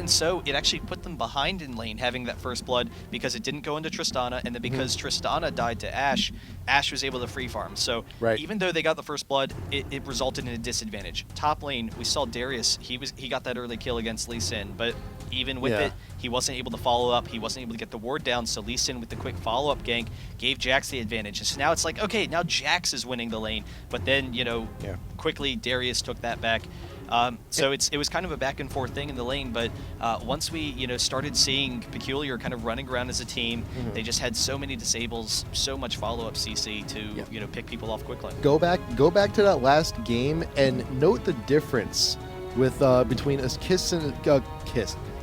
even so, it actually put them behind in lane having that first blood because it didn't go into Tristana, and then because Tristana died to Ashe, Ashe was able to free farm. So even though they got the first blood, it resulted in a disadvantage. Top lane, we saw Darius, he got that early kill against Lee Sin, but even with it, he wasn't able to follow up, he wasn't able to get the ward down, so Lee Sin with the quick follow-up gank gave Jax the advantage. And so now it's like, okay, now Jax is winning the lane, but then, you know, quickly Darius took that back. So it was kind of a back and forth thing in the lane, but once we started seeing Peculiar kind of running around as a team, they just had so many disables, so much follow-up CC to pick people off quickly. Go back to that last game and note the difference with between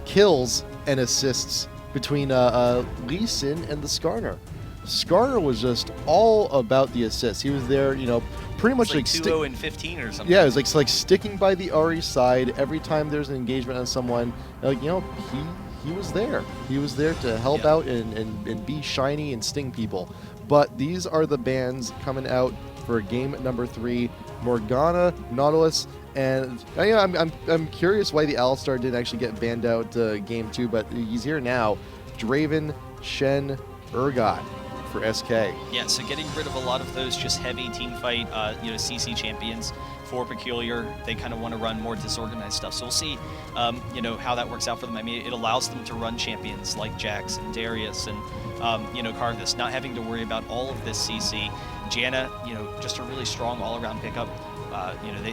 kills and assists between Lee Sin and the Skarner. Skarner was just all about the assists. He was there, pretty much like 2-0 and 15 or something. Yeah, it was like sticking by the Ahri side every time there's an engagement on someone. He was there. He was there to help out and be shiny and sting people. But these are the bans coming out for game number 3: Morgana, Nautilus, and I'm curious why the Alistar didn't actually get banned out game 2, but he's here now. Draven, Shen, Urgot for SK. Yeah, so getting rid of a lot of those just heavy team fight, CC champions for Peculiar. They kind of want to run more disorganized stuff. So we'll see, how that works out for them. I mean, it allows them to run champions like Jax and Darius and, Karthus, not having to worry about all of this CC. Janna, just a really strong all-around pickup.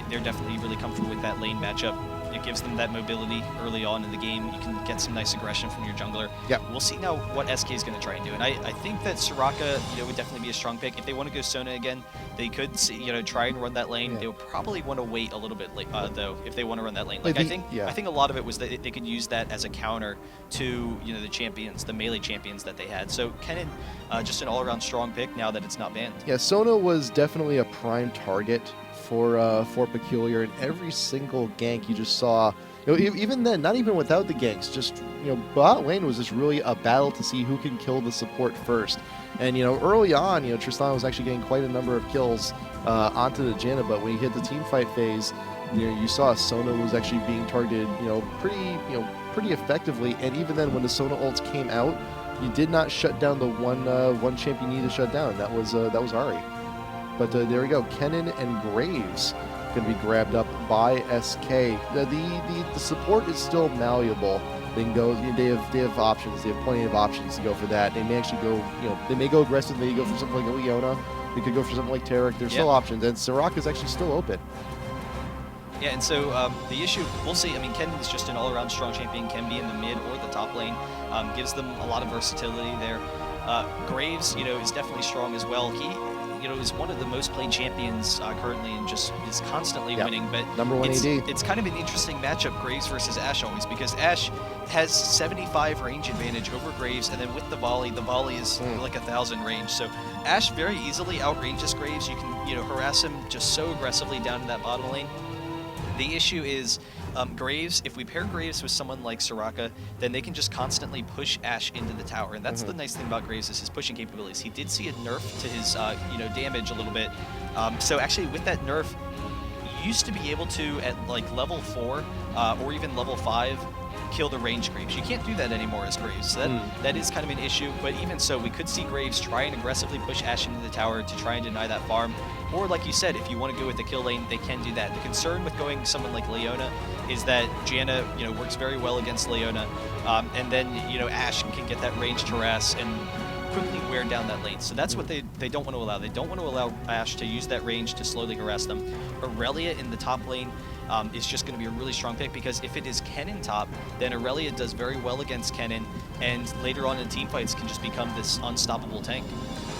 They're definitely really comfortable with that lane matchup. It gives them that mobility early on in the game. You can get some nice aggression from your jungler. We'll see now what SK is going to try and do. And I think that Soraka, would definitely be a strong pick. If they want to go Sona again, they could try and run that lane. They would probably want to wait a little bit though if they want to run that lane. I think a lot of it was that they could use that as a counter to the champions, the melee champions that they had. So Kennen, just an all-around strong pick now that it's not banned. Yeah, Sona was definitely a prime target for Peculiar, and every single gank you just saw, even then, not even without the ganks, just bot lane was just really a battle to see who can kill the support first. And early on, Tristana was actually getting quite a number of kills onto the Janna, but when you hit the team fight phase, you saw Sona was actually being targeted, pretty effectively. And even then, when the Sona ults came out, you did not shut down the one champion you needed to shut down. That was Ahri. But there we go. Kennen and Graves going to be grabbed up by SK. The support is still malleable. They can go. They have options. They have plenty of options to go for that. They may actually go. They may go aggressive. They may go for something like Leona. They could go for something like Taric. There's still options, and Soraka is actually still open. Yeah, and so the issue, we'll see. I mean, Kennen is just an all-around strong champion. Can be in the mid or the top lane. Gives them a lot of versatility there. Graves, is definitely strong as well. He is one of the most played champions currently and just is constantly winning. But number 1 AD. It's kind of an interesting matchup, Graves versus Ashe always, because Ashe has 75 range advantage over Graves, and then with the volley is like 1,000 range. So Ashe very easily outranges Graves. You can harass him just so aggressively down in that bottom lane. The issue is Graves, if we pair Graves with someone like Soraka, then they can just constantly push Ashe into the tower. And that's the nice thing about Graves is his pushing capabilities. He did see a nerf to his damage a little bit. So actually with that nerf, you used to be able to, at like level 4 or even level 5, kill the range Graves. You can't do that anymore as Graves. So that is kind of an issue. But even so, we could see Graves try and aggressively push Ashe into the tower to try and deny that farm. Or like you said, if you want to go with the kill lane, they can do that. The concern with going someone like Leona is that Janna, works very well against Leona, and then Ashe can get that ranged harass and quickly wear down that lane. So that's what they don't want to allow. They don't want to allow Ashe to use that range to slowly harass them. Aurelia in the top lane is just going to be a really strong pick, because if it is Kennen top, then Aurelia does very well against Kennen, and later on in teamfights can just become this unstoppable tank.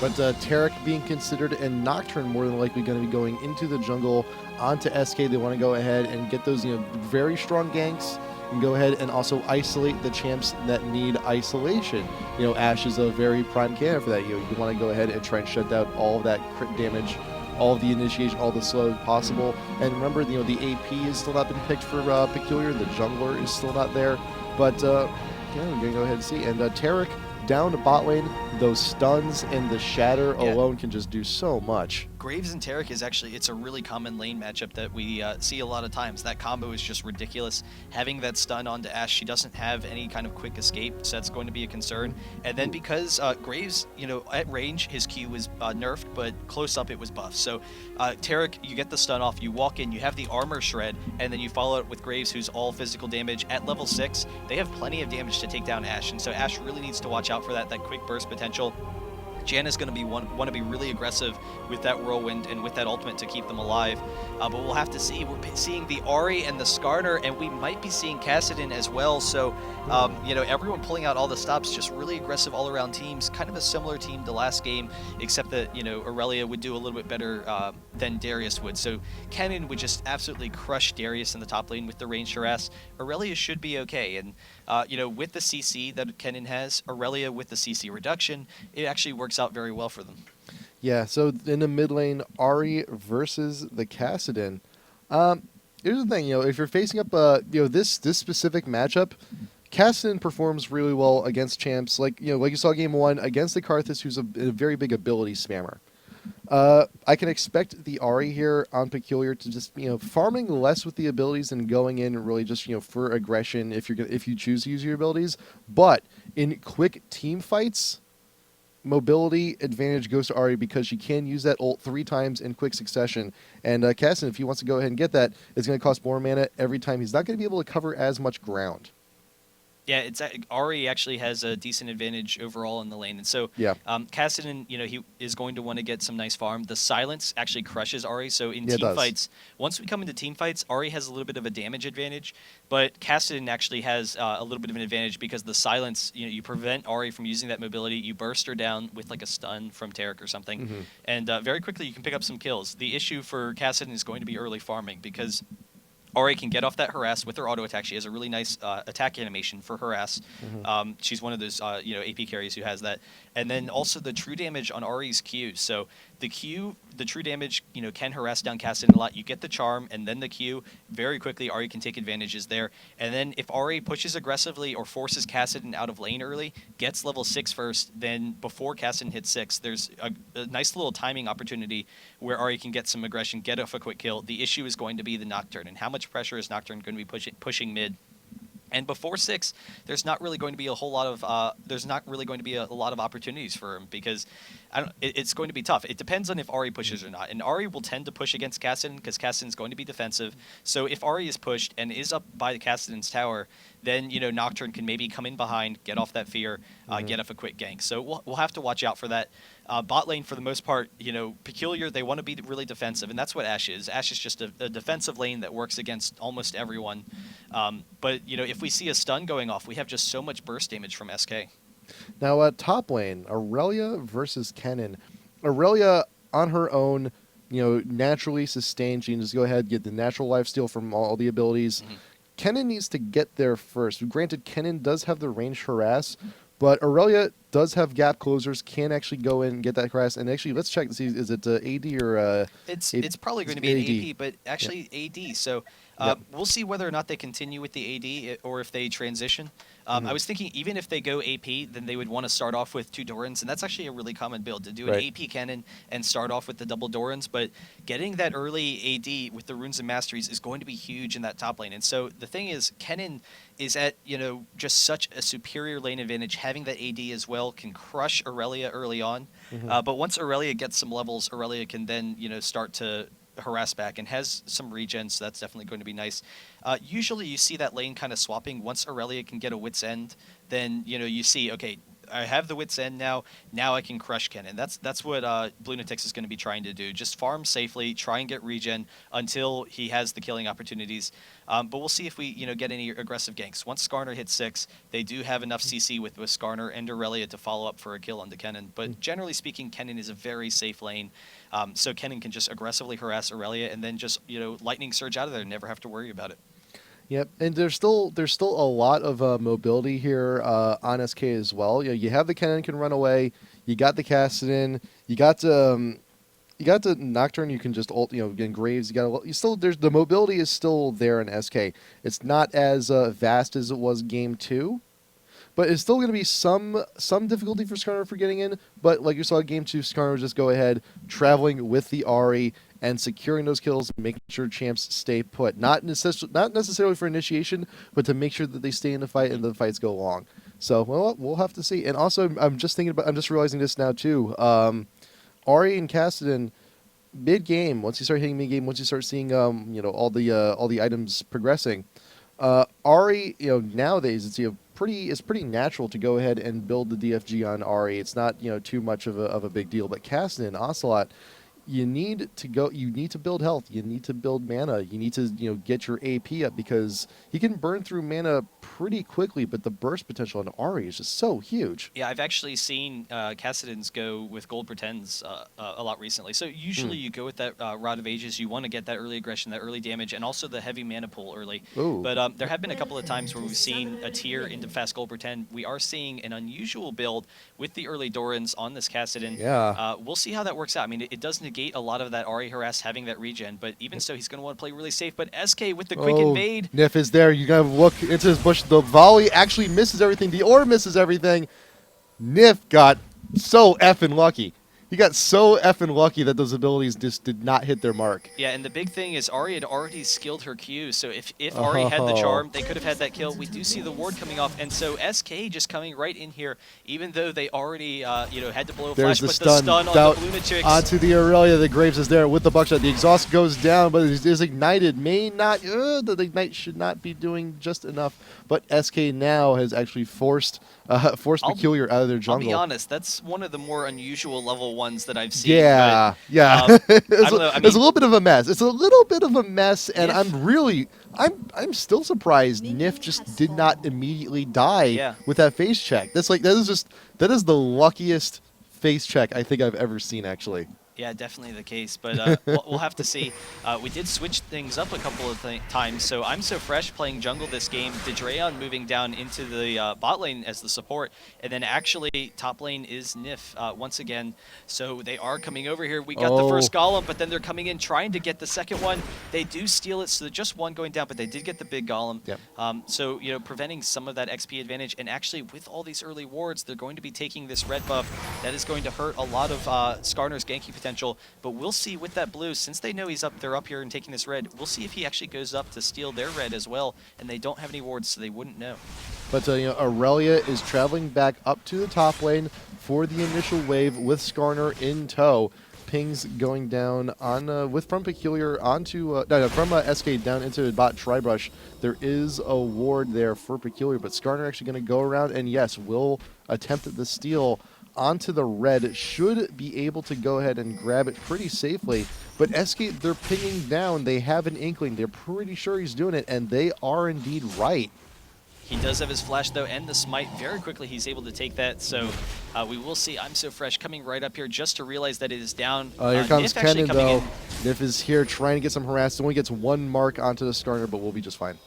But Taric being considered, and Nocturne more than likely going to be going into the jungle onto SK. They want to go ahead and get those very strong ganks and go ahead and also isolate the champs that need isolation. Ashe is a very prime candidate for that. You want to go ahead and try and shut down all of that crit damage, all of the initiation, all the slow possible. And remember, the AP has still not been picked for Peculiar. The jungler is still not there. But we're going to go ahead and see. And Taric down to bot lane. Those stuns and the shatter alone can just do so much. Graves and Tarek is actually, it's a really common lane matchup that we see a lot of times. That combo is just ridiculous. Having that stun onto Ashe, she doesn't have any kind of quick escape, so that's going to be a concern. And then because Graves, at range, his Q was nerfed, but close up it was buffed. So Tarek, you get the stun off, you walk in, you have the armor shred, and then you follow it with Graves, who's all physical damage. At level 6, they have plenty of damage to take down Ashe, and so Ashe really needs to watch out for that quick burst potential. Janna's going to want to be really aggressive with that whirlwind and with that ultimate to keep them alive, but we'll have to see. We're seeing the Ahri and the Skarner, and we might be seeing Kassadin as well. So, everyone pulling out all the stops, just really aggressive all-around teams. Kind of a similar team to last game, except that Aurelia would do a little bit better than Darius would. So Kennen would just absolutely crush Darius in the top lane with the ranged harass. Aurelia should be okay, and with the CC that Kennen has, Aurelia with the CC reduction, it actually works out very well for them. Yeah, so in the mid lane, Ahri versus the Kassadin. Here's the thing, if you're facing up, this specific matchup, Kassadin performs really well against champs like you saw game 1 against the Karthus, who's a very big ability spammer. I can expect the Ahri here on Peculiar to just farming less with the abilities and going in really just for aggression if you choose to use your abilities. But in quick team fights, mobility advantage goes to Ahri because she can use that ult 3 times in quick succession. And Kassadin, if he wants to go ahead and get that, it's going to cost more mana every time. He's not going to be able to cover as much ground. Yeah, Ahri actually has a decent advantage overall in the lane, and so yeah. Kassadin, he is going to want to get some nice farm. The silence actually crushes Ahri, so in team fights, once we come into team fights, Ahri has a little bit of a damage advantage, but Kassadin actually has a little bit of an advantage because the silence, you prevent Ahri from using that mobility. You burst her down with like a stun from Tarek or something, and very quickly you can pick up some kills. The issue for Kassadin is going to be early farming because Ahri can get off that harass with her auto attack. She has a really nice attack animation for harass. She's one of those AP carries who has that. And then also the true damage on Ahri's Q. So the Q, the true damage, can harass down Kassadin a lot. You get the charm and then the Q. Very quickly, Ahri can take advantages there. And then if Ahri pushes aggressively or forces Kassadin out of lane early, gets level 6 first, then before Kassadin hits 6, there's a nice little timing opportunity where Ahri can get some aggression, get off a quick kill. The issue is going to be the Nocturne and how much pressure is Nocturne going to be pushing mid. And before 6, there's not really going to be a whole lot of opportunities for him because it's going to be tough. It depends on if Ahri pushes or not. And Ahri will tend to push against Kassadin because Kassadin's going to be defensive. So if Ahri is pushed and is up by the Kassadin's tower, then Nocturne can maybe come in behind, get off that fear, get off a quick gank. So we'll have to watch out for that. Bot lane, for the most part, Peculiar, they want to be really defensive, and that's what Ashe is. Ashe is just a defensive lane that works against almost everyone. But if we see a stun going off, we have just so much burst damage from SK. Now, top lane, Aurelia versus Kennen. Aurelia, on her own, naturally sustained. She can just go ahead and get the natural lifesteal from all the abilities. Kennen needs to get there first. Granted, Kennen does have the range harass, but Aurelia does have gap closers, can actually go in and get that harass. And actually, let's check to see, is it AD or... It's probably going to be an AP, but actually AD. So we'll see whether or not they continue with the AD or if they transition. I was thinking even if they go AP, then they would want to start off with 2 Dorans, and that's actually a really common build, to do an AP Kennen and start off with the double Dorans. But getting that early AD with the Runes and Masteries is going to be huge in that top lane. And so the thing is, Kennen is at just such a superior lane advantage. Having that AD as well can crush Aurelia early on. But once Aurelia gets some levels, Aurelia can then start to harass back and has some regen, so that's definitely going to be nice. Usually you see that lane kind of swapping. Once Aurelia can get a Wit's End, then you see, okay, I have the Wit's End now I can crush Kennen. That's what Lunatix is going to be trying to do. Just farm safely, try and get regen until he has the killing opportunities. But we'll see if we get any aggressive ganks. Once Skarner hits 6, they do have enough CC with Skarner and Aurelia to follow up for a kill onto Kennen. But generally speaking, Kennen is a very safe lane. So Kennen can just aggressively harass Aurelia and then just lightning surge out of there and never have to worry about it. Yep, and there's still a lot of mobility here on SK as well. You have the Kennen can run away. You got the Kassadin. You got the Nocturne. You can just ult. Again, Graves. There's the mobility is still there in SK. It's not as vast as it was game 2, but it's still going to be some difficulty for Skarner for getting in. But like you saw in Game 2, Skarner would just go ahead, traveling with the Ahri and securing those kills, making sure champs stay put. Not necessarily for initiation, but to make sure that they stay in the fight and the fights go long. So, well, we'll have to see. And also, I'm just realizing this now too. Ahri and Kassadin, mid-game, once you start hitting mid-game, once you start seeing all the items progressing, Ahri, nowadays it's pretty natural to go ahead and build the DFG on Ahri. It's not too much of a big deal. But Kassadin, Ocelot, you need to build health, you need to build mana, you need to get your AP up, because he can burn through mana pretty quickly, but the burst potential on Ahri is just so huge. Yeah, I've actually seen Kassadins go with gold pretends a lot recently. So usually you go with that Rod of Ages. You want to get that early aggression, that early damage, and also the heavy mana pool early. Ooh. But there have been a couple of times where we've seen a tier into fast gold pretend. We are seeing an unusual build with the early Dorans on this Kassadin. Yeah. We'll see how that works out. I mean, it does negate a lot of that Ahri harass having that regen, but even so, he's going to want to play really safe. But SK with the quick invade. Nif is there. You gotta look into his bush. The volley actually misses everything. The orb misses everything. Nif got so effing lucky. He got so effing lucky that those abilities just did not hit their mark. Yeah, and the big thing is Ahri had already skilled her Q, so if Ahri had the charm, they could have had that kill. We do see the ward coming off, and so SK just coming right in here, even though they already had to blow a flash, but the stun on the Lunatics. Onto the Aurelia, the Graves is there with the buckshot. The exhaust goes down, but it is ignited. May not, the ignite should not be doing just enough, but SK now has actually forced Peculiar out of their jungle. I'll be honest, that's one of the more unusual level ones that I've seen. Yeah, but, yeah. I don't know. It's a little bit of a mess. It's a little bit of a mess, and Nif. I'm still surprised Nif just did not immediately die with that face check. That is the luckiest face check I think I've ever seen, actually. Yeah, definitely the case, but we'll have to see. We did switch things up a couple of times, so I'm so fresh playing jungle this game. Dedrayon moving down into the bot lane as the support, and then actually top lane is Nif once again. So they are coming over here. We got the first golem, but then they're coming in trying to get the second one. They do steal it, so they're just one going down, but they did get the big golem. Yep. So preventing some of that XP advantage, and actually with all these early wards, they're going to be taking this red buff. That is going to hurt a lot of Skarner's ganky potential. But we'll see with that blue, since they know they're up here and taking this red, we'll see if he actually goes up to steal their red as well, and they don't have any wards, so they wouldn't know. But Aurelia is traveling back up to the top lane for the initial wave with Skarner in tow. Pings going down on from Peculiar onto from SK down into the bot Tribrush. There is a ward there for Peculiar, but Skarner actually going to go around and yes, will attempt the steal onto the red. Should be able to go ahead and grab it pretty safely. But SK, they're pinging down. They have an inkling. They're pretty sure he's doing it, and they are indeed right. He does have his flash, though, and the smite. Very quickly, he's able to take that. So we will see. I'm so fresh coming right up here just to realize that it is down. Here comes Nif Kennen, though. Nif is here trying to get some harass. Only gets one mark onto the Skarner, but we'll be just fine.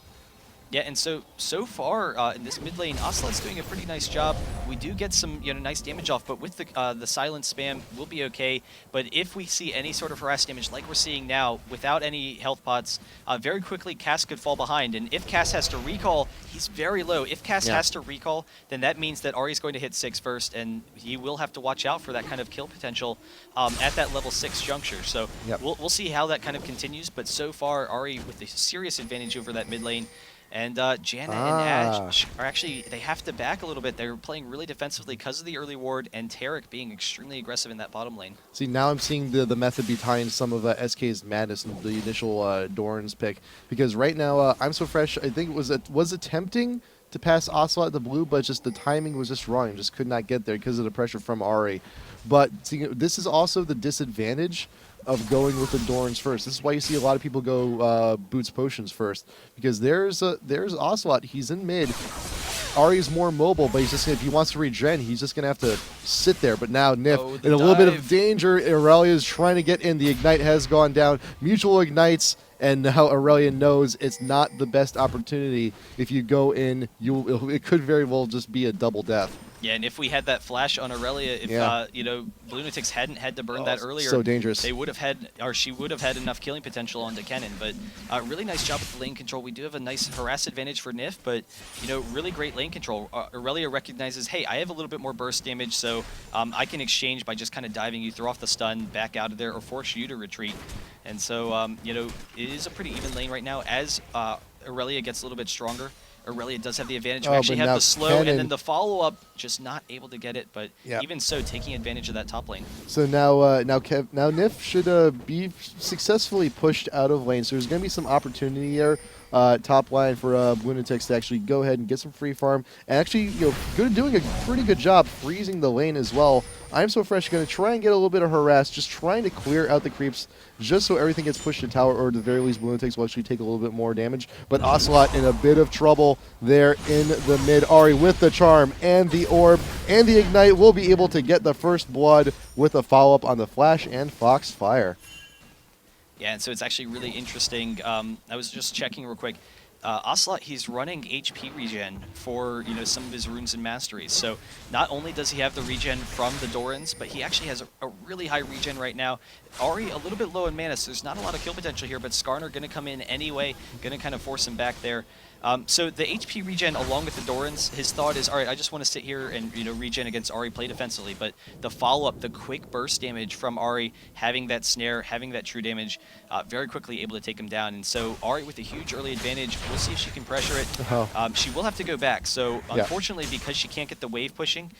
Yeah, and so far in this mid lane, Ocelot's doing a pretty nice job. We do get some nice damage off, but with the silent spam, we'll be okay. But if we see any sort of harass damage like we're seeing now, without any health pots, very quickly Cass could fall behind. And if Cass has to recall, he's very low. If Cass has to recall, then that means that Ahri's going to hit 6 first, and he will have to watch out for that kind of kill potential at that level 6 juncture. So we'll see how that kind of continues. But so far, Ahri with a serious advantage over that mid lane. And Janna and Ash are actually, they have to back a little bit. They're playing really defensively because of the early ward, and Tarek being extremely aggressive in that bottom lane. See, now I'm seeing the method behind some of SK's madness and the initial Doran's pick. Because right now, I'm so fresh, I think it was attempting to pass Ocelot the blue, but just the timing was just wrong. Just could not get there because of the pressure from Ahri. But see, this is also the disadvantage of going with the Dorans first. This is why you see a lot of people go Boots Potions first, because there's Ocelot. He's in mid. Ahri's more mobile, but he's just if he wants to regen, he's just gonna have to sit there. But now Nif in a little bit of danger. Aurelia is trying to get in. The ignite has gone down. Mutual ignites, and now Aurelia knows it's not the best opportunity. If you go in, it could very well just be a double death. Yeah, and if we had that flash on Aurelia, if Yeah. you know, Lunatics hadn't had to burn that earlier, So dangerous. they would have had, or she would have had enough killing potential onto Kennen. But really nice job with the lane control. We do have a nice harass advantage for Nif, but you know, really great lane control. Aurelia recognizes, hey, I have a little bit more burst damage, so I can exchange by just kind of diving you, throw off the stun, back out of there, or force you to retreat. And so you know, it is a pretty even lane right now as Aurelia gets a little bit stronger. Aurelia does have the advantage. We actually have the slow, and then the follow-up, just not able to get it. But even so, taking advantage of that top lane. So now, now Nif should be successfully pushed out of lane. So there's going to be some opportunity there, top line for Lunatics to actually go ahead and get some free farm, and actually, you know, doing a pretty good job freezing the lane as well. I'm So Fresh going to try and get a little bit of harass, just trying to clear out the creeps, just so everything gets pushed to tower, or at the very least, Lunatics will actually take a little bit more damage. But Ocelot in a bit of trouble there in the mid. Ari with the charm and the orb and the ignite will be able to get the first blood with a follow-up on the Flash and Foxfire. Yeah, and so it's actually really interesting. I was just checking real quick. Ocelot, he's running HP regen for, you know, some of his runes and masteries. So not only does he have the regen from the Dorans, but he actually has a really high regen right now. Ari a little bit low in mana, so there's not a lot of kill potential here, but Skarner going to come in anyway, going to kind of force him back there. So the HP regen along with the Dorans, his thought is, all right, I just want to sit here and, you know, regen against Ari, play defensively. But the follow-up, the quick burst damage from Ari, having that snare, having that true damage, very quickly able to take him down. And so Ari with a huge early advantage. We'll see if she can pressure it. She will have to go back. So unfortunately, because she can't get the wave pushing,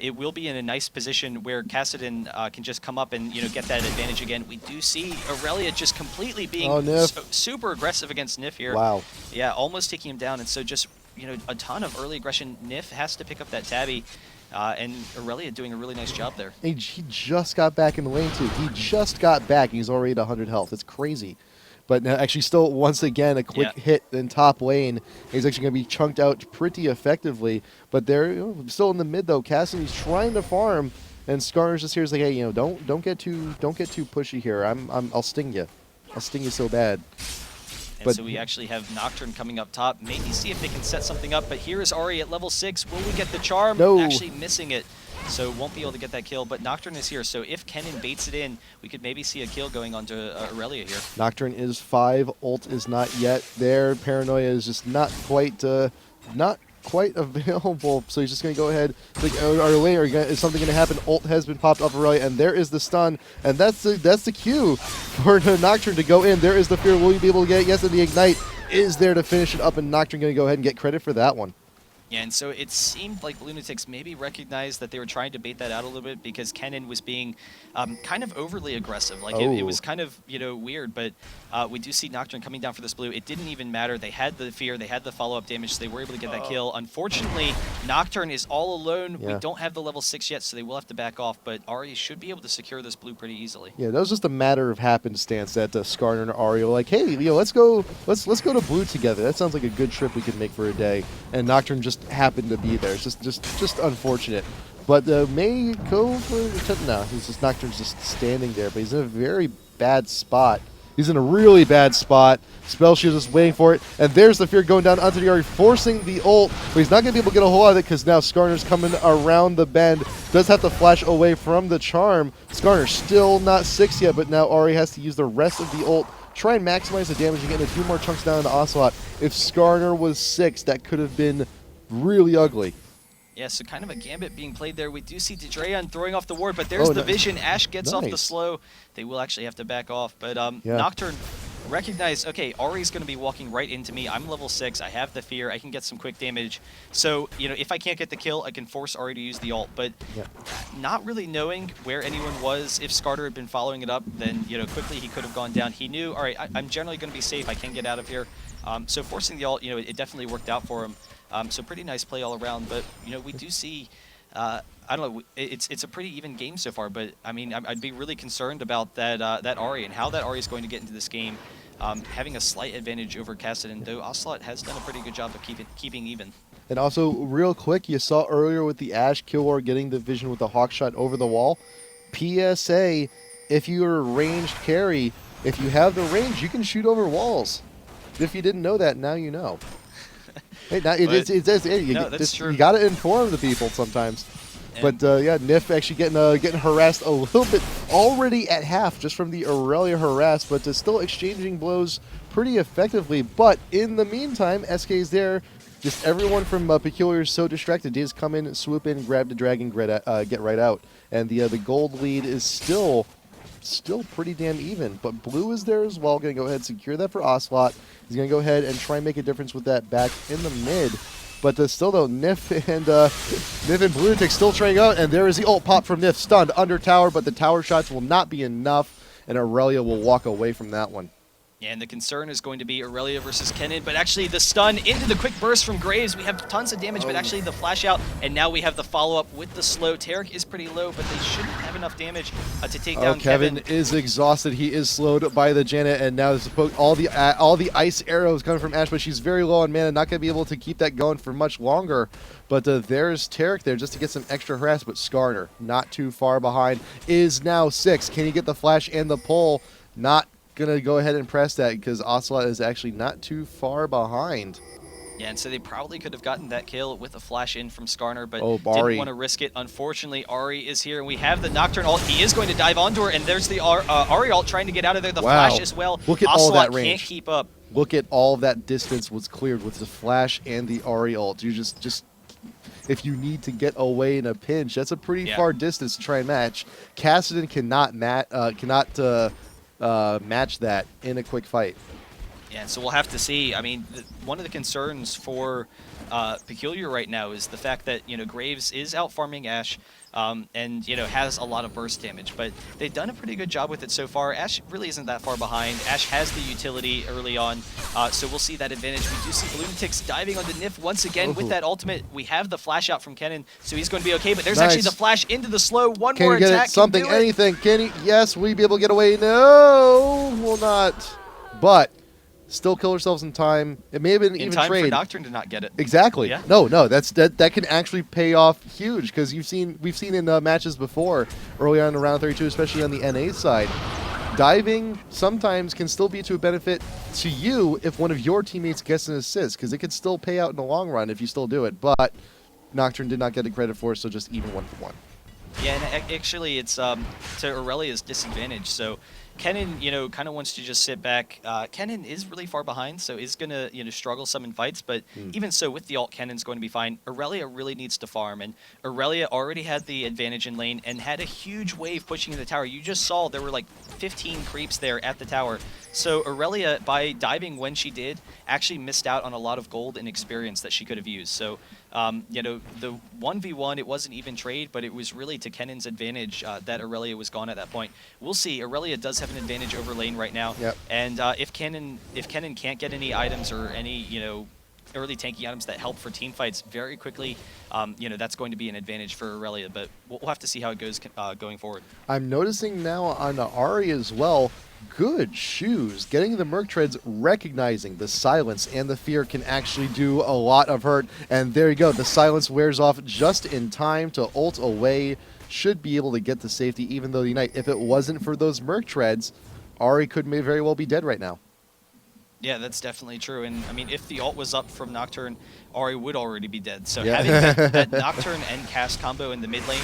it will be in a nice position where Kassadin can just come up and, you know, get that advantage again. We do see Aurelia just completely being super aggressive against Nif here. Wow. Yeah, almost taking him down. And so just, you know, a ton of early aggression. Nif has to pick up that tabby. And Aurelia doing a really nice job there. He just got back in the lane, too. He just got back. He's already at 100 health. It's crazy. But now, actually, still, once again, a quick hit in top lane. He's actually going to be chunked out pretty effectively. But they're, you know, still in the mid, though. Cassidy's trying to farm, and Skarner's just here is like, hey, you know, don't get too pushy here. I'll sting you. I'll sting you so bad. And so we actually have Nocturne coming up top. Maybe see if they can set something up. But here is Ari at level 6. Will we get the charm? No. Actually missing it. So won't be able to get that kill. But Nocturne is here. So if Kennen baits it in, we could maybe see a kill going onto Aurelia here. Nocturne is 5. Ult is not yet there. Paranoia is just not quite available, so he's just going to go ahead. Like, is something going to happen? Ult has been popped off Aurelia, and there is the stun, and that's the cue for Nocturne to go in. There is the fear. Will you be able to get it? Yes, and the ignite is there to finish it up, and Nocturne going to go ahead and get credit for that one. Yeah, and so it seemed like Lunatics maybe recognized that they were trying to bait that out a little bit because Kennen was being kind of overly aggressive. Like it was kind of, you know, weird, but we do see Nocturne coming down for this blue. It didn't even matter. They had the fear, they had the follow-up damage, so they were able to get that kill. Unfortunately, Nocturne is all alone. We don't have the level 6 yet, so they will have to back off, but Ari should be able to secure this blue pretty easily. Yeah, that was just a matter of happenstance that Skarner and Ari were like, hey, you know, let's go to blue together. That sounds like a good trip we could make for a day. And Nocturne just happened to be there. It's just unfortunate. But may go for no. He's just Nocturne's just standing there, but he's in a very bad spot. He's in a really bad spot. Spell Shield is waiting for it, and there's the fear going down onto the Ari, forcing the ult, but he's not going to be able to get a whole lot of it because now Skarner's coming around the bend. Does have to flash away from the charm. Skarner still not 6 yet, but now Ari has to use the rest of the ult. Try and maximize the damage and get a few more chunks down into Ocelot. If Skarner was 6, that could have been really ugly. Yeah, so kind of a gambit being played there. We do see Dedreon throwing off the ward, but there's the vision. Ash gets off the slow. They will actually have to back off. But Nocturne recognized, okay, Ari's going to be walking right into me. I'm level 6. I have the fear. I can get some quick damage. So, you know, if I can't get the kill, I can force Ari to use the ult. But not really knowing where anyone was, if Skarner had been following it up, then, you know, quickly he could have gone down. He knew, all right, I'm generally going to be safe. I can get out of here. So forcing the ult, you know, it definitely worked out for him. So pretty nice play all around, but you know we do see, I don't know, it's a pretty even game so far. But I mean, I'd be really concerned about that that Ari and how that Ari is going to get into this game, having a slight advantage over Kassadin. Though Ocelot has done a pretty good job of keeping even. And also, real quick, you saw earlier with the Ashe kill war getting the vision with the hawk shot over the wall. PSA: if you're a ranged carry, if you have the range, you can shoot over walls. If you didn't know that, now you know. Hey, that's true. You got to inform the people sometimes. And But yeah, Nif actually getting harassed a little bit already at half just from the Aurelia harass, but still exchanging blows pretty effectively. But in the meantime, SK is there. Just everyone from Peculiar is so distracted. They just come in, swoop in, grab the dragon, get right out. And the gold lead is still pretty damn even. But blue is there as well. Going to go ahead and secure that for Ocelot. He's going to go ahead and try and make a difference with that back in the mid. But still, though, Nif and Bluetic still trying out. And there is the ult pop from Nif. Stunned under tower, but the tower shots will not be enough. And Aurelia will walk away from that one. Yeah, and the concern is going to be Aurelia versus Kennen, but actually the stun into the quick burst from Graves. We have tons of damage, but actually the flash out, and now we have the follow-up with the slow. Tarek is pretty low, but they shouldn't have enough damage to take down Kevin. Is exhausted. He is slowed by the Janet, and now there's all the ice arrows coming from Ash, but she's very low on mana, not going to be able to keep that going for much longer. But there's Tarek there just to get some extra harass, but Skarner, not too far behind, is now 6. Can he get the flash and the pull? Not going to go ahead and press that because Ocelot is actually not too far behind. Yeah, and so they probably could have gotten that kill with a flash in from Skarner, but Bari didn't want to risk it. Unfortunately, Ari is here, and we have the Nocturne ult. He is going to dive onto her, and there's the Ari ult trying to get out of there. The flash as well. Look at Ocelot all that range. Can't keep up. Look at all that distance was cleared with the flash and the Ari ult. You just if you need to get away in a pinch, that's a pretty far distance to try and match. Kassadin cannot match that in a quick fight. Yeah, so we'll have to see. I mean, one of the concerns for Peculiar right now is the fact that, Graves is out farming Ash and, has a lot of burst damage, but they've done a pretty good job with it so far. Ash really isn't that far behind. Ash has the utility early on, so we'll see that advantage. We do see Lunatics diving onto Nif once again with that ultimate. We have the flash out from Kennen, so he's going to be okay, but there's actually the flash into the slow. One more attack. Can he get it? Something, anything. Can he? Yes, will he be able to get away? No, will not. But still kill ourselves in time. It may have been even time trade. for Nocturne to not get it. Exactly. Yeah. No, that can actually pay off huge because we've seen in matches before early on in round 32, especially on the NA side. Diving sometimes can still be to a benefit to you if one of your teammates gets an assist because it could still pay out in the long run if you still do it. But Nocturne did not get the credit for it, so just even 1-for-1. Yeah, and actually it's to Aurelia's disadvantage. So Kennen, kind of wants to just sit back. Kennen is really far behind, so is going to, struggle some in fights. But even so, with the ult, Kennen's going to be fine. Aurelia really needs to farm, and Aurelia already had the advantage in lane and had a huge wave pushing in the tower. You just saw there were like 15 creeps there at the tower. So Aurelia, by diving when she did, actually missed out on a lot of gold and experience that she could have used. So, the 1v1, it wasn't even trade, but it was really to Kennen's advantage that Aurelia was gone at that point. We'll see. Aurelia does have an advantage over lane right now. Yep. And if Kennen can't get any items or any, early tanky items that help for team fights very quickly, that's going to be an advantage for Aurelia. But we'll have to see how it goes going forward. I'm noticing now on Ari as well, good shoes. Getting the Merc Treads, recognizing the silence and the fear can actually do a lot of hurt. And there you go. The silence wears off just in time to ult away. Should be able to get the safety even though the Unite. If it wasn't for those Merc Treads, Ari could very well be dead right now. Yeah, that's definitely true. And I mean, if the ult was up from Nocturne, Ari would already be dead. So having that Nocturne and cast combo in the mid lane,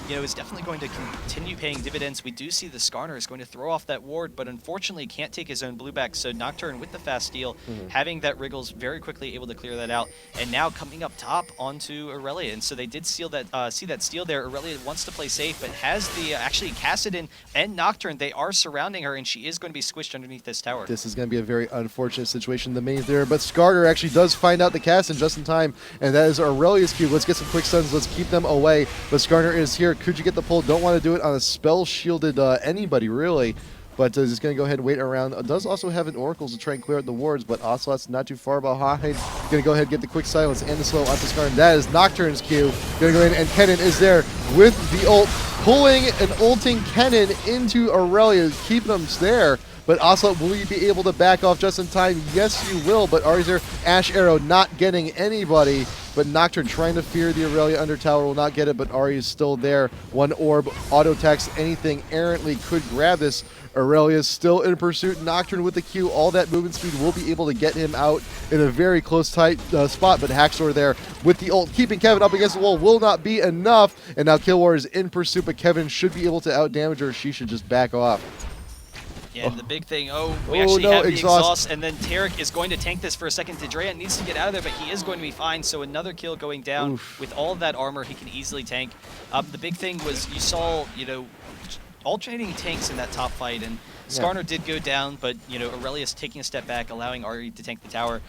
is definitely going to continue paying dividends. We do see the Skarner is going to throw off that ward, but unfortunately can't take his own blue back. So Nocturne with the fast steal, having that Wriggles very quickly able to clear that out, and now coming up top onto Aurelia. And so they did see that steal there. Aurelia wants to play safe, but has the actually Kassadin and Nocturne. They are surrounding her, and she is going to be squished underneath this tower. This is going to be a very unfortunate situation. The mains there, but Skarner actually does find out the Kassadin just in time, and that is Aurelia's cube. Let's get some quick stuns. Let's keep them away. But Skarner is here. Could you get the pull? Don't want to do it on a spell-shielded anybody, really. But just going to go ahead and wait around. Does also have an Oracles to try and clear out the wards, but Ocelot's not too far behind. Going to go ahead and get the quick silence and the slow onto Skarner. That is Nocturne's Q. Going to go in, and Kennen is there with the ult, pulling and ulting Kennen into Aurelia, keeping them there. But Ocelot, will you be able to back off just in time? Yes, you will, but Ari's there. Ash Arrow not getting anybody, but Nocturne trying to fear the Aurelia under tower will not get it, but Ari is still there. One orb, auto attacks, anything errantly could grab this Aurelius still in pursuit. Nocturne with the Q. All that movement speed will be able to get him out in a very close, tight spot. But Haxor there with the ult, keeping Kevin up against the wall, will not be enough. And now Killwar is in pursuit, but Kevin should be able to outdamage her. She should just back off. Yeah, and the big thing, we actually no, have the exhaust, and then Tarek is going to tank this for a second. Dedrea needs to get out of there, but he is going to be fine, so another kill going down. Oof. With all of that armor, he can easily tank. The big thing was you saw, alternating tanks in that top fight, and Skarner did go down, but Aurelius taking a step back, allowing Ari to tank the tower.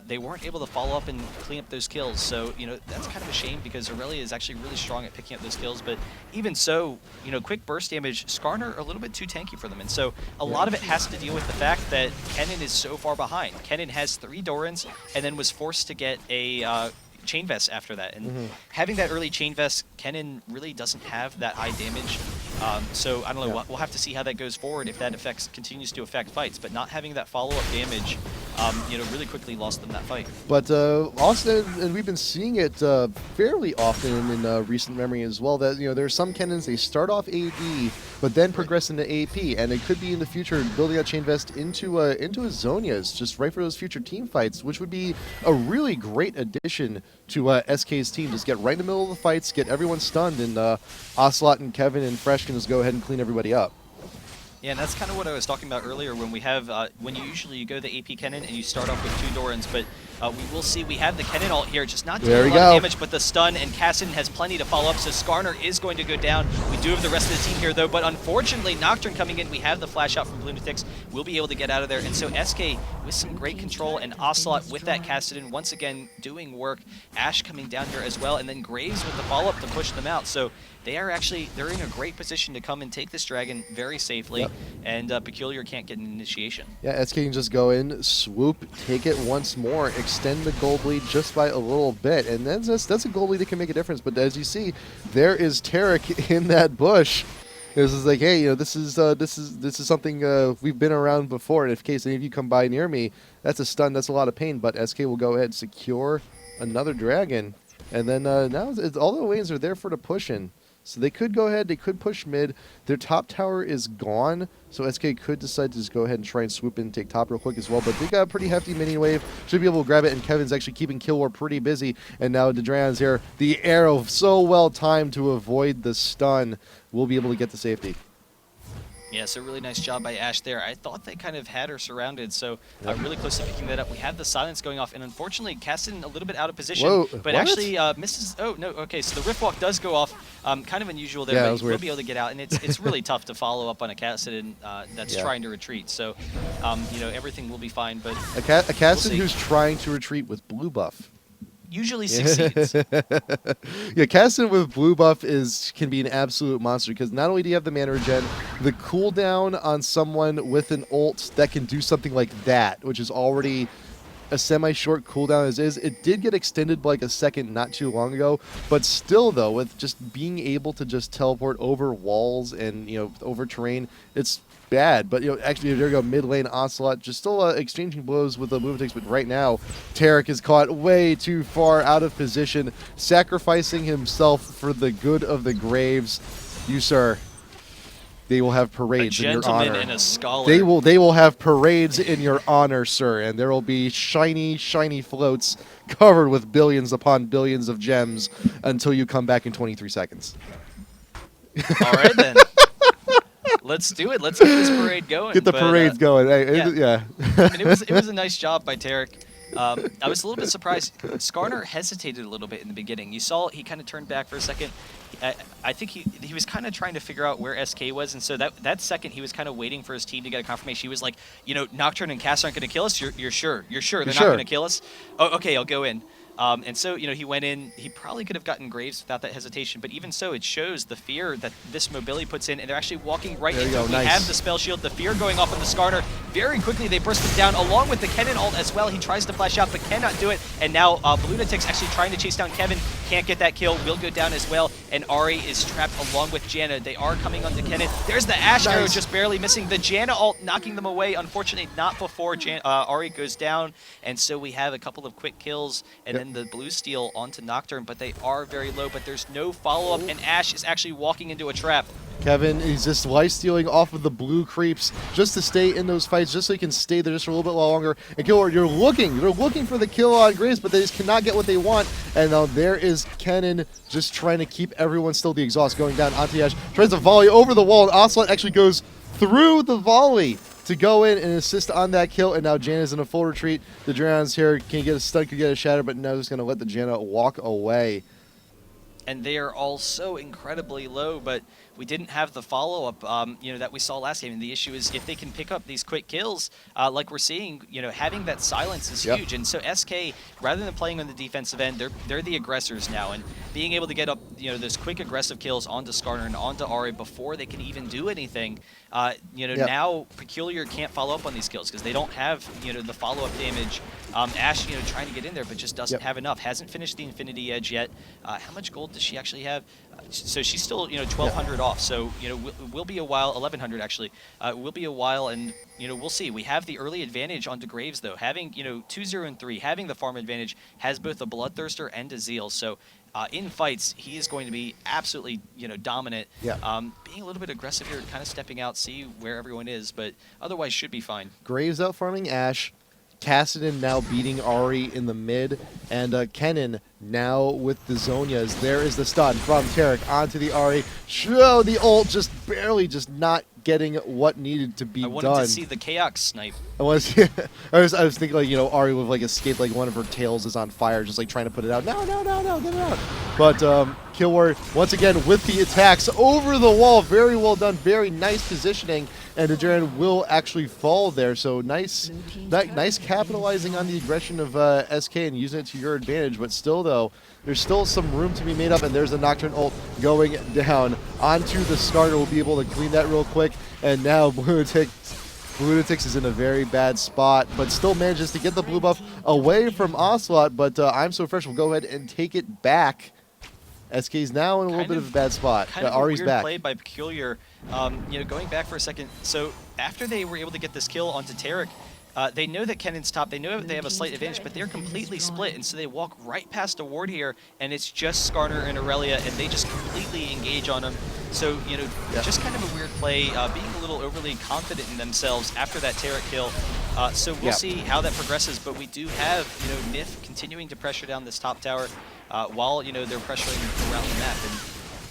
They weren't able to follow up and clean up those kills, so that's kind of a shame because Aurelia is actually really strong at picking up those kills. But even so, quick burst damage, Skarner a little bit too tanky for them, and so a lot of it has to deal with the fact that Kennen is so far behind. Kennen has 3 Dorans and then was forced to get a chain vest after that, and having that early chain vest, Kennen really doesn't have that high damage. So I don't know. We'll have to see how that goes forward if that continues to affect fights. But not having that follow-up damage, really quickly lost them that fight. But also, and we've been seeing it fairly often in recent memory as well, that there are some Kennens, they start off AD, but then progress into AP, and it could be in the future building a chain vest into a Zhonya's, just right for those future team fights, which would be a really great addition to SK's team. Just get right in the middle of the fights, get everyone stunned, and Ocelot and Kevin and Fresh can just go ahead and clean everybody up. Yeah, and that's kind of what I was talking about earlier when we have, when you go the AP Kennen and you start off with 2 Dorans, but we will see we have the Kennen ult here, just not doing a lot of damage, but the stun, and Kassadin has plenty to follow up, so Skarner is going to go down. We do have the rest of the team here, though, but unfortunately, Nocturne coming in, we have the flash out from Lunatics, we'll be able to get out of there, and so SK with some great control, and Ocelot with that Kassadin, once again, doing work, Ashe coming down here as well, and then Graves with the follow-up to push them out, so they're in a great position to come and take this dragon very safely, and Peculiar can't get an initiation. Yeah, SK can just go in, swoop, take it once more, extend the gold lead just by a little bit, and that's a gold lead that can make a difference. But as you see, there is Tarek in that bush. This is like, hey, this is something we've been around before, and in case any of you come by near me, that's a stun, that's a lot of pain. But SK will go ahead and secure another dragon, and then now all the lanes are there for the push in. So they could go ahead, they could push mid. Their top tower is gone, so SK could decide to just go ahead and try and swoop in and take top real quick as well. But they got a pretty hefty mini wave, should be able to grab it, and Kevin's actually keeping Killwar pretty busy. And now Dedrean's here. The arrow so well timed to avoid the stun. Will be able to get the safety. Yeah, so really nice job by Ashe there. I thought they kind of had her surrounded, so really close to picking that up. We have the silence going off, and unfortunately, Kassadin a little bit out of position, but actually misses. Oh, no, okay, so the Rift Walk does go off. Kind of unusual there, but he'll be able to get out, and it's really tough to follow up on a Kassadin that's trying to retreat. So, everything will be fine, but a Kassadin who's trying to retreat with blue buff usually succeeds. Yeah, Kassadin with blue buff can be an absolute monster, because not only do you have the mana regen, the cooldown on someone with an ult that can do something like that, which is already a semi-short cooldown as is. It did get extended by like a second not too long ago, but still though, with just being able to just teleport over walls and over terrain, it's bad. But actually there you go, mid lane Ocelot just still exchanging blows with the movement, but right now Tarek is caught way too far out of position, sacrificing himself for the good of the Graves. You, sir, they will have parades in your honor. A gentleman and a scholar. They will have parades in your honor, sir, and there will be shiny, shiny floats covered with billions upon billions of gems until you come back in 23 seconds. All right, then. Let's do it. Let's get this parade going. Get the parades going. Hey, yeah. I mean, it was a nice job by Tarek. I was a little bit surprised. Skarner hesitated a little bit in the beginning. You saw he kind of turned back for a second. I think he was kind of trying to figure out where SK was, and so that second he was kind of waiting for his team to get a confirmation. He was like, Nocturne and Cass aren't going to kill us. You're sure? You're sure they're not going to kill us? Oh, okay, I'll go in. And so, he went in. He probably could have gotten Graves without that hesitation, but even so, it shows the fear that this mobility puts in, and they're actually walking right into it. We have the spell shield, the fear going off on the Skarner. Very quickly, they burst it down, along with the Kennen ult as well. He tries to flash out, but cannot do it, and now Lunatics actually trying to chase down Kevin. can't get that kill, will go down as well, and Ari is trapped along with Janna. They are coming onto Kennen. There's the Ashe arrow just barely missing. The Janna ult knocking them away. Unfortunately, not before Ari goes down, and so we have a couple of quick kills, and then the blue steal onto Nocturne, but they are very low, but there's no follow-up, and Ashe is actually walking into a trap. Kevin is just life-stealing off of the blue creeps just to stay in those fights, just so he can stay there just for a little bit longer. And Killward, you're looking for the kill on Graves, but they just cannot get what they want. And now there is Kennen just trying to keep everyone still. The exhaust going down onto Ashe, tries to volley over the wall, and Ocelot actually goes through the volley to go in and assist on that kill. And now Janna's in a full retreat. The Drowns here can get a stun, could get a shatter, but now just going to let the Janna walk away. And they are all so incredibly low, but we didn't have the follow-up, that we saw last game. And the issue is if they can pick up these quick kills, like we're seeing, having that silence is huge. And so SK, rather than playing on the defensive end, they're the aggressors now. And being able to get up, those quick aggressive kills onto Skarner and onto Ari before they can even do anything, now Peculiar can't follow up on these kills because they don't have, the follow-up damage. Ashe, trying to get in there, but just doesn't have enough. Hasn't finished the Infinity Edge yet. How much gold does she actually have? So she's still, 1,200 off. So, will be a while. 1,100 actually. Will be a while, and we'll see. We have the early advantage onto Graves though. Having 2-0 and 3, having the farm advantage has both a Bloodthirster and a Zeal. So. In fights, he is going to be absolutely, dominant. Being a little bit aggressive here, kind of stepping out, see where everyone is, but otherwise should be fine. Graves out farming Ashe. Kassadin now beating Ari in the mid, and Kennen now with the Zhonyas. There is the stun from Tarek onto the Ari. Show the ult just barely just not getting what needed to be done. I wanted to see the Chaos snipe. I was thinking like, Ari would like escape, like one of her tails is on fire, just like trying to put it out. No, get it out. But Killward once again with the attacks over the wall. Very well done, very nice positioning, and Adrian will actually fall there. So nice capitalizing on the aggression of SK and using it to your advantage. But still though, there's still some room to be made up, and there's the Nocturne ult going down onto the Skarner. We'll be able to clean that real quick, and now Lunatics is in a very bad spot, but still manages to get the blue buff away from Ocelot, but I'm So Fresh will go ahead and take it back. SK's now in a little bit of a bad spot. Kind of Ari's a weird back. play by Peculiar. Going back for a second, so after they were able to get this kill onto Tarek, they know that Kennen's top, they know they have a slight advantage, but they're completely split, and so they walk right past a ward here, and it's just Skarner and Aurelia, and they just completely engage on him. So, just kind of a weird play, being a little overly confident in themselves after that Tarek kill. So we'll see how that progresses, but we do have, Nif continuing to pressure down this top tower while, they're pressuring around the map. And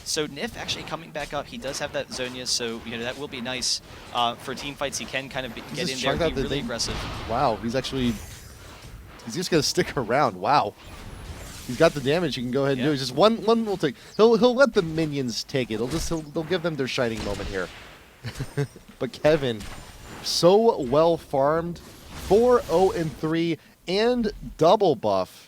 so Nif actually coming back up. He does have that Zhonya, so that will be nice for team fights. He can kind of get in there and be really aggressive. Wow, he's just gonna stick around. Wow, he's got the damage. He can go ahead and do it. Just one will take. He'll let the minions take it. They'll give them their shining moment here. But Kevin, so well farmed, 4-0-3 and double buff.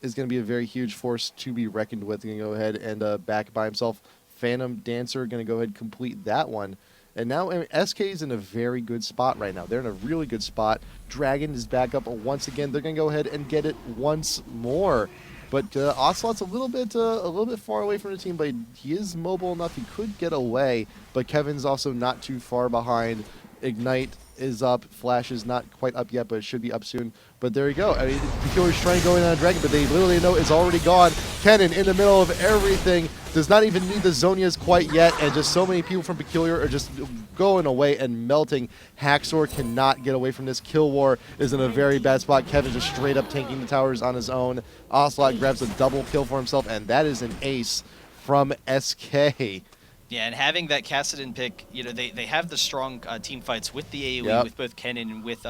Is going to be a very huge force to be reckoned with. Going to go ahead and back by himself. Phantom Dancer going to go ahead and complete that one. And now SK is in a very good spot right now. They're in a really good spot. Dragon is back up once again. They're going to go ahead and get it once more. But Ocelot's a little bit far away from the team, but he is mobile enough. He could get away. But Kevin's also not too far behind. Ignite is up. Flash is not quite up yet, but it should be up soon. But there you go. I mean, the killer's trying to go in on a Dragon, but they literally know it's already gone. Kennen in the middle of everything. Does not even need the Zhonyas quite yet, and just so many people from Peculiar are just going away and melting. Haxor cannot get away from this. Kill War is in a very bad spot. Kevin just straight up tanking the towers on his own. Ocelot grabs a double kill for himself, and that is an ace from SK. Yeah, and having that Kassadin pick, they have the strong team fights with the AoE, with both Kennen and with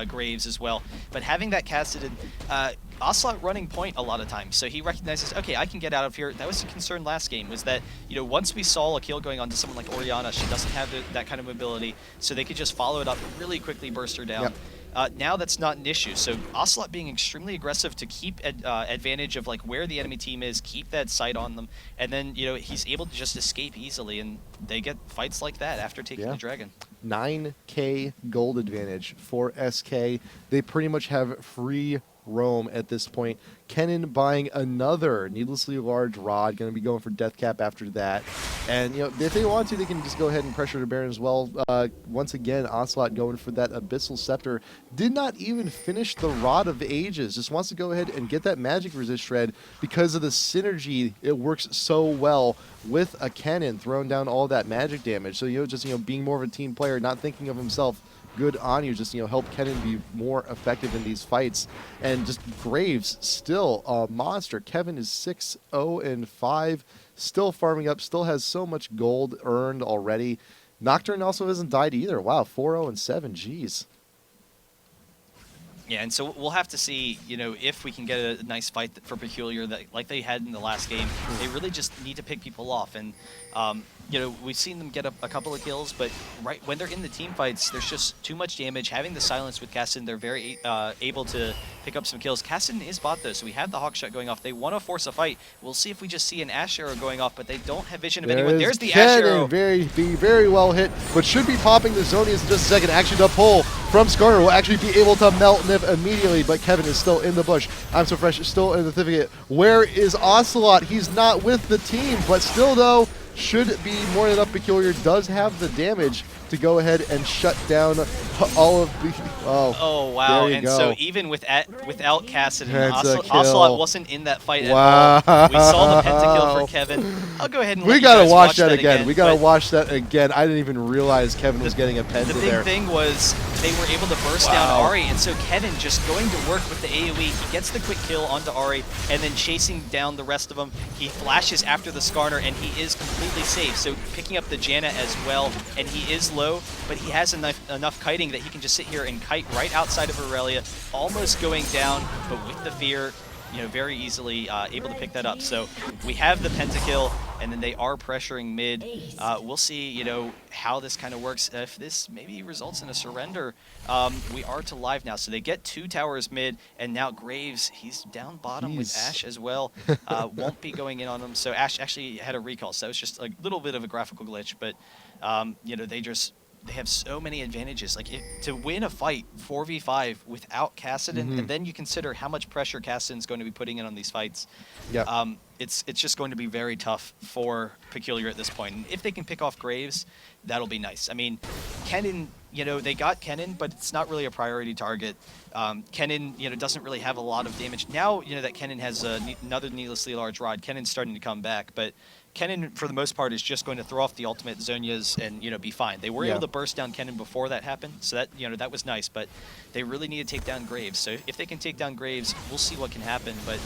Graves as well. But having that Kassadin, Ocelot running point a lot of times, so he recognizes, okay, I can get out of here. That was the concern last game, was that, once we saw a kill going on to someone like Orianna, she doesn't have that kind of mobility, so they could just follow it up, really quickly burst her down. Now that's not an issue, so Ocelot being extremely aggressive to keep advantage of like where the enemy team is, keep that sight on them, and then he's able to just escape easily, and they get fights like that after taking the Dragon. 9k gold advantage for SK. They pretty much have free roam at this point. Kennen buying another needlessly large rod, going to be going for death cap after that. And, you know, if they want to, they can just go ahead and pressure the Baron as well. Once again, Ocelot going for that Abyssal Scepter. Did not even finish the Rod of Ages. Just wants to go ahead and get that magic resist shred because of the synergy. It works so well with a Kennen throwing down all that magic damage. So, you know, just, you know, being more of a team player, not thinking of himself. Good on you, just, you know, help Kennen be more effective in these fights. And just Graves still a monster. Kevin is 6-0-5, still farming up, still has so much gold earned already. Nocturne also hasn't died either. Wow, 4-0-7, jeez. Yeah, and so we'll have to see, you know, if we can get a nice fight for Peculiar that, like they had in the last game. They really just need to pick people off, and you know, we've seen them get a couple of kills, but right when they're in the team fights, there's just too much damage. Having the silence with Kassadin, they're very able to pick up some kills. Kassadin is bot though, so we have the hawk shot going off. They want to force a fight. We'll see if we just see an Ash arrow going off, but they don't have vision of anyone. There's the Ash arrow. Being very well hit, but should be popping the Zonius in just a second. Actually, the pull from Skarner will actually be able to melt Nif immediately, but Kevin is still in the bush. I'm So Fresh is still in the certificate. Where is Ocelot? He's not with the team, but still though, should be more than enough. Peculiar does have the damage to go ahead and shut down all of the... Oh wow, and go. so even without Kassadin, That's a kill. Ocelot wasn't in that fight at all. We saw the pentakill for Kevin. I'll go ahead and we gotta watch that again. We gotta watch that again. I didn't even realize Kevin was getting a penta there. The big thing was they were able to burst down Ahri, and so Kevin just going to work with the AoE. He gets the quick kill onto Ahri, and then chasing down the rest of them. He flashes after the Skarner, and he is completely safe. So picking up the Janna as well, and he is low, but he has enough kiting that he can just sit here and kite right outside of Aurelia, almost going down, but with the fear, you know, very easily able to pick that up. So we have the pentakill, and then they are pressuring mid. We'll see, you know, how this kind of works. If this maybe results in a surrender, we are to live now. So they get 2 towers mid, and now Graves, he's down bottom with Ash as well. Won't be going in on him. So Ash actually had a recall, so it's just a little bit of a graphical glitch, but you know, they have so many advantages. Like, to win a fight 4v5 without Kassadin, and then you consider how much pressure Kassadin's going to be putting in on these fights. Yeah. It's just going to be very tough for Peculiar at this point. And if they can pick off Graves, that'll be nice. I mean, Kennen, you know, they got Kennen, but it's not really a priority target. Kennen, you know, doesn't really have a lot of damage. Now, you know, that Kennen has another needlessly large rod, Kennen's starting to come back, but Kennen, for the most part, is just going to throw off the ultimate Zonias and, you know, be fine. They were able to burst down Kennen before that happened, so that, you know, that was nice, but they really need to take down Graves. So if they can take down Graves, we'll see what can happen, but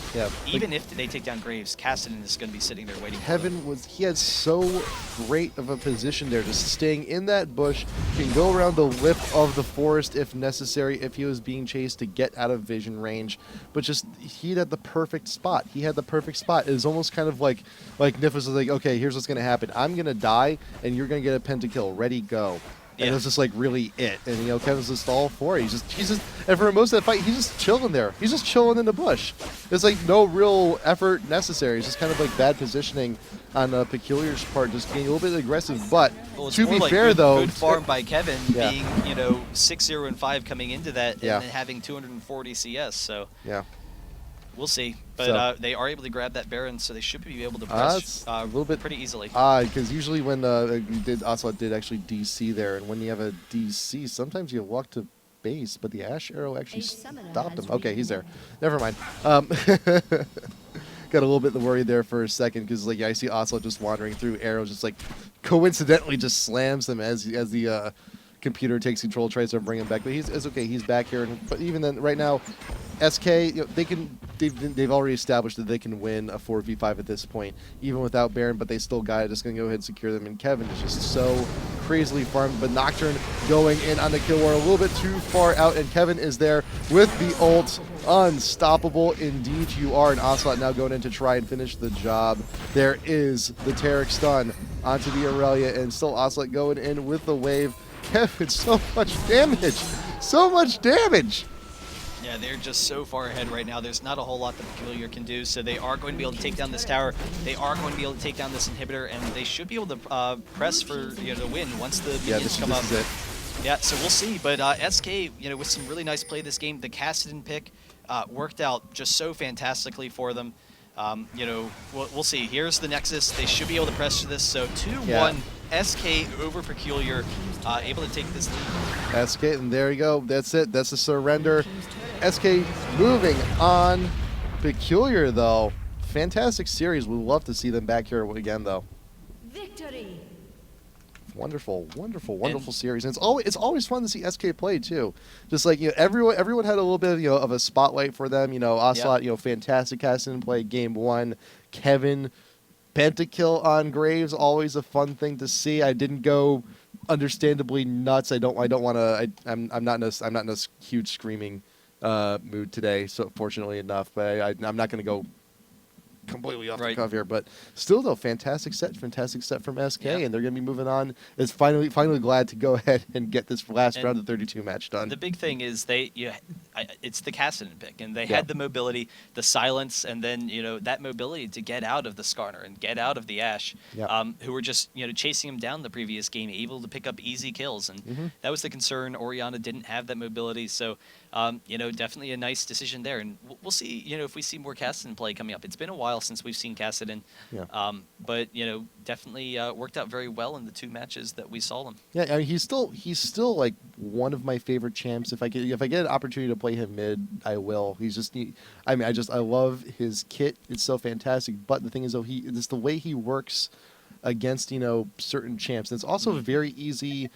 even if they take down Graves, Kassadin is going to be sitting there waiting for them. He had so great of a position there, just staying in that bush, can go around the lip of the forest if necessary, if he was being chased, to get out of vision range, but just, he had the perfect spot. He had the perfect spot. It was almost kind of like Nif was like, okay, here's what's going to happen. I'm going to die, and you're going to get a pentakill. Ready, go. And it was just like really it. And, you know, Kevin's just all for it. He's just, and for most of the fight, he's just chilling there. He's just chilling in the bush. There's like no real effort necessary. It's just kind of like bad positioning on Peculiar's part, just being a little bit aggressive. But to be fair, though, good farm by Kevin, being, you know, 6-0-5 coming into that, and then having 240 CS. So we'll see. But they are able to grab that Baron, so they should be able to press a little bit pretty easily. Because usually when Ocelot did actually DC there, and when you have a DC, sometimes you walk to base, but the Ash arrow actually stopped him. Okay, he's there. Never mind. Got a little bit worried there for a second, because like I see Ocelot just wandering through, arrows just like coincidentally just slams him as the computer takes control, tries to bring him back, but it's okay. He's back here, but even then, right now, SK, you know, they've already established that they can win a 4v5 at this point, even without Baron, but they still got it. Just gonna go ahead and secure them. And Kevin is just so crazily farmed, but Nocturne going in on the kill war a little bit too far out, and Kevin is there with the ult. Unstoppable indeed you are, and Ocelot now going in to try and finish the job. There is the Taric stun onto the Aurelia, and still Ocelot going in with the wave. Kevin, so much damage! So much damage! Yeah, they're just so far ahead right now. There's not a whole lot that Peculiar can do, so they are going to be able to take down this tower. They are going to be able to take down this inhibitor, and they should be able to press for, you know, the win once the minions come up. This is it. Yeah, so we'll see. But SK, with some really nice play this game, the Cassidy pick worked out just so fantastically for them. We'll see. Here's the Nexus. They should be able to pressure this. So 2-1 SK over Peculiar, able to take this lead. SK, and there you go. That's it. That's the surrender. SK moving on. Peculiar, though. Fantastic series. We'd love to see them back here again, though. Victory. Wonderful, wonderful, wonderful series. And it's always fun to see SK play too. Just like everyone had a little bit of a spotlight for them. Ocelot, fantastic casting play game 1. Kevin pentakill on Graves, always a fun thing to see. I didn't go understandably nuts. I don't want to. I'm not in a huge screaming mood today. So fortunately enough, but I'm not going to go completely off the cuff here, but still though, fantastic set from SK, and they're going to be moving on. It's finally glad to go ahead and get this last round of 32 match done. The big thing is it's the Cassidy pick, and they had the mobility, the silence, and then that mobility to get out of the Skarner and get out of the Ashe, who were just chasing him down the previous game, able to pick up easy kills, and that was the concern. Orianna didn't have that mobility, so definitely a nice decision there, and we'll see if we see more Cassidy play coming up. It's been a while since we've seen Cassidy, but definitely worked out very well in the 2 matches that we saw them. Yeah, I mean, he's still like one of my favorite champs. If I get an opportunity to play him mid, I will. I love his kit. It's so fantastic. But the thing is, though, it's the way he works against certain champs. And it's also very easy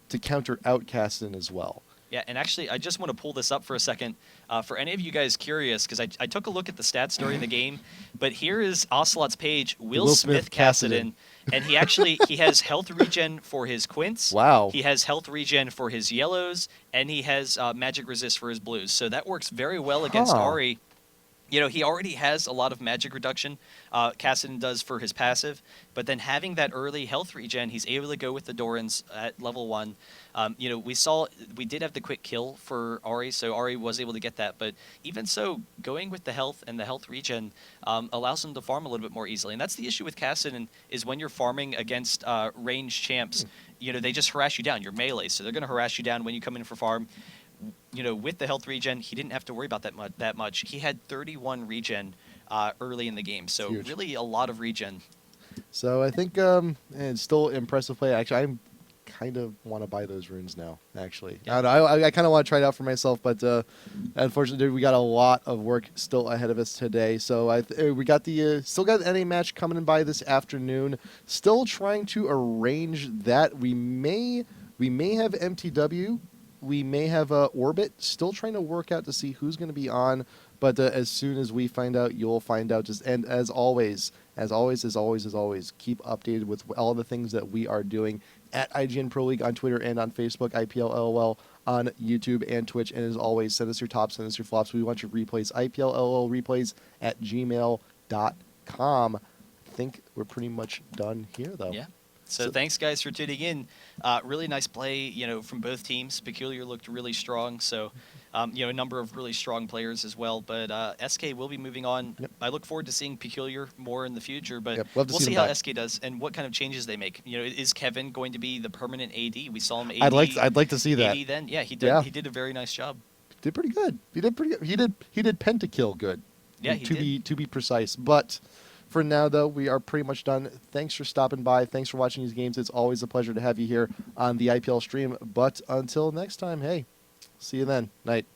to counter out Cassidy as well. Yeah, and actually, I just want to pull this up for a second. For any of you guys curious, because I took a look at the stats during the game, but here is Ocelot's page, Will Smith Cassidy, and he has health regen for his Quints. Wow. He has health regen for his yellows, and he has magic resist for his blues. So that works very well against Ahri. He already has a lot of magic reduction, Cassidy does for his passive, but then having that early health regen, he's able to go with the Dorans at level 1. We did have the quick kill for Ahri, so Ahri was able to get that, but even so, going with the health and the health regen allows him to farm a little bit more easily, and that's the issue with Cassidy, is when you're farming against ranged champs, they just harass you down. You're melee, so they're going to harass you down when you come in for farm. With the health regen, he didn't have to worry about that much. He had 31 regen early in the game, so really a lot of regen. So I think it's still impressive play. Actually, I kind of want to buy those runes now, actually. Yeah. I kind of want to try it out for myself, but unfortunately, we got a lot of work still ahead of us today. So we got still got the NA match coming by this afternoon. Still trying to arrange that. We may have MTW. We may have Orbit. Still trying to work out to see who's going to be on. But as soon as we find out, you'll find out. And as always, keep updated with all the things that we are doing at IGN Pro League on Twitter and on Facebook, IPLLL on YouTube and Twitch. And as always, send us your tops, send us your flops. We want your replays, IPLLL at gmail.com. I think we're pretty much done here, though. Yeah. So thanks, guys, for tuning in. Really nice play, from both teams. Peculiar looked really strong, so a number of really strong players as well. But SK will be moving on. Yep. I look forward to seeing Peculiar more in the future, but we'll see how SK does and what kind of changes they make. Is Kevin going to be the permanent AD? We saw him AD. I'd like to see that. AD then, he did. Yeah. He did a very nice job. Did pretty good. He did pentakill good. Yeah, to be precise, but. For now, though, we are pretty much done. Thanks for stopping by. Thanks for watching these games. It's always a pleasure to have you here on the IPL stream. But until next time, hey, see you then. Night.